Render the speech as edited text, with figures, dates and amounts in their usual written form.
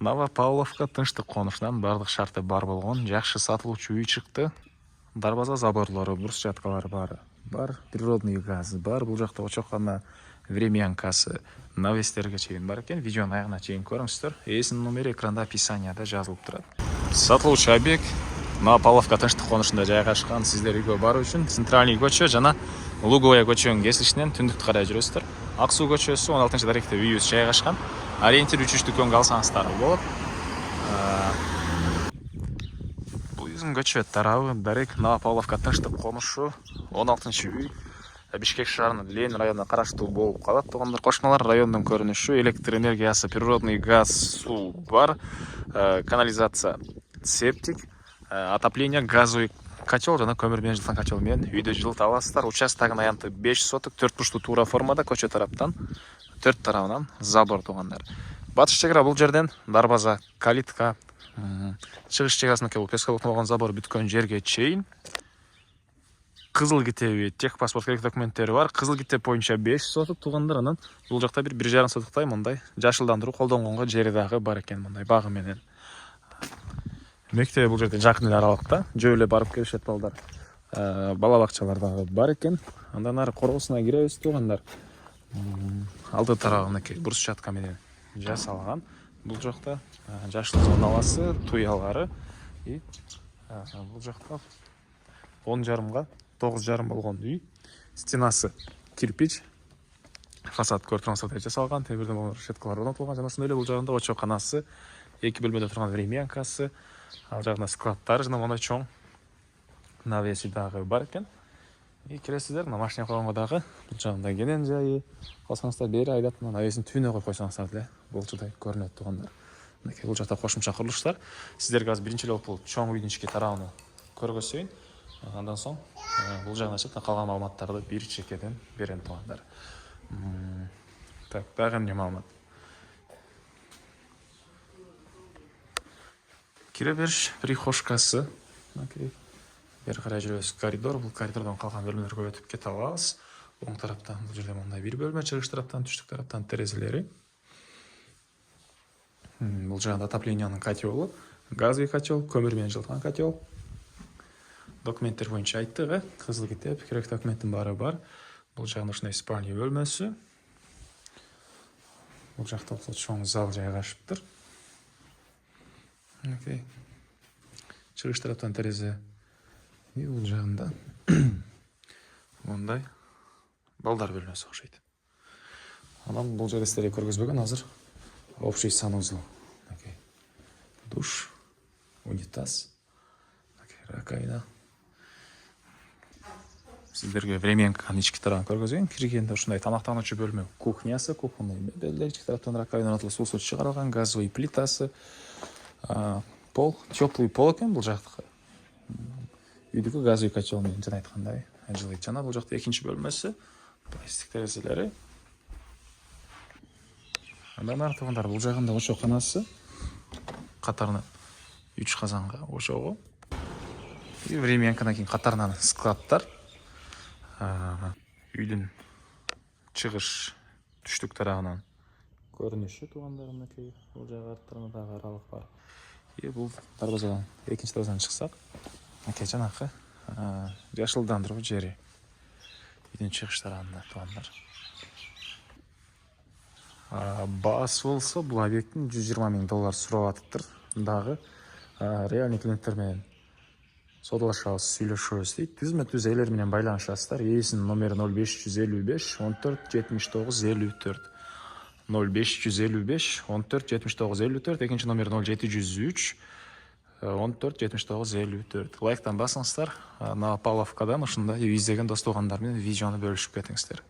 Новопавловка тынчтык конушунан бардык шарты бар болгон жакшы сатылуучу үй чыкты. Дарбаза заборлору, брусчаткалары бар, природный газ бар. Бул жакта очоккана времянкасы навестерге чейин бар экен. Видеонун аягына чейин көрүңүздөр. Эсинин номери экранда описанияда жазылып турат. Сатылуучу объект Новопавловка тынчтык конушунда жайгашкан. Сиздер үйгө баруу үчүн Центральный көчө жана Луговая көчөнүн кесилишинен түндүктү карай жүрөсүздөр. Ак суу көчөсү 16-даректе үйүбүз жайгашкан. Ориентир 3 дүкөнгө алсаңыздар болот. Бул биздин көчө тарабы дарек Новопавловка тынчтык конушу 16-үй. Бишкек шаарынын Ленин районуна караштуу болуп калат. Тугандар кошуналар райондун көрүнүшү, электр энергиясы, природный газ, суу бар, канализация, септик, отопление, газовый котел жана көмүр менен жылытылган котел менен үйдө жылыта аласыздар. Участогунун аянты 5 соток, 4 бурчтуу туура формада көчө тараптан 4 тарабынан забор тугандар. Батыш чегара бул жерден дарбаза, калитка, чыгыш чегарасыныкы бул пескалык болгон забор бүткөн жерге чейин. Кызыл китеби, техпаспорт керек документтери бар. Кызыл китеп боюнча 5 соток тугандар, анан бул жакта 1,5 сотоктай мындай жашылдандыруу колдонгонго жери дагы бар экен, мындай багы менен. Мектеп бул жерде жакын эле аралыкта, жөө эле барып келишет балдар. Бала бакчалар дагы бар экен. Андан ары коргосуна киребиз тугандар. Алды тарабыныкы брусчатка менен жасалган. Бул жакта жашыл зоналасы, туялары и бул жакта 10,5га 9,5 болгон үй. Стенасы кирпич, фасад көрүп жасалган, темирден болгон решеткалар орнотулган. Жана ошондой эле бул жагында очоканасы, 2 бөлмөдө турган времянкасы, ал жагында складтар жана мондай чоң навеси дагы бар экен. И киресиздер, машина койгонго дагы бул жагында кенен жайы. Калсаңыздар бери айдап, навесин түбүнө коюп койсоңуздар деле болчудай көрүнөт тугандар. Мынакей бул жакта кошумча курулуштар. Сиздерге азыр биринчи эле бул чоң үйдүн ички тарабын көргөзөйүн. Андан соң бул жагына чыккан калган маалыматтарды бир чекеден берем тугандар. Так, дагы эмне маалымат? Кире бериш прихожкасы. Мынакей бери карай жүрөбүз. Коридор, бул коридордон калган бөлмөлөргө өтүп кете алабыз. Оң тараптан бул жерде мындай бир бөлмө, чыгыш тараптан, түштүк тараптан терезелери. Бул жагында отоплениянын котелу, газовый котел, көмүр менен жылытылган котел. Документтер боюнча айттык, кызыл китеп, керек документтин баары бар. Бул жагында ушундай спальня бөлмөсү. Бул жакта чоң зал жайгашыптыр. Окей. Чыгыш тараптан терезе. И бул жагында мындай балдар бөлмөсү окшойт. Анан бул жерде сиздерге көргөзбөгөн азыр общий санузел. Окей. Душ, унитаз, раковина. Сиздерге времянканын ички тарабын көргөзөйүн. Киргенде ушундай тамактануучу бөлмө, кухнясы, кухонный мебелдер, ички тараптан раковина орнотулуп, суу чыгарылган, газовый плитасы, пол, теплый пол экен бул жактыкы. Үйдүкү газовый котел менен жана айткандай жылыйт. Жана бул жакта экинчи бөлмөсү, пластик терезелери. Андан ары тугандар бул жагында очоканасы катарынан 3 казанга ошого. И времянкадан кийин катарынан складтар. Үйдүн чыгыш түштүк тарабынан көрүнүшү тугандар, мынакей бул жагы арттарында дагы аралык бар. И бул дарбазадан, экинчи дарбазадан чыксак, мынакей жанакы жашылдандыруу жери. Үйдүн чыгыш тарабында тугандар. Баасы болсо бул объекттин $120 000 сурап атыптыр. Дагы реальный клиенттер менен содалашабыз, сүйлөшөбүз дейт. Түзмө-түз ээлер менен байланышасыздар. Ээсинин номери 0555 14 79 54. 0555 14 79 54. Экинчи номер 0703 14 79 54. Лайктан басыңыздар. Новопавловкадан ушундай үй издеген дос тугандар менен видеону бөлүшүп кетиңиздер.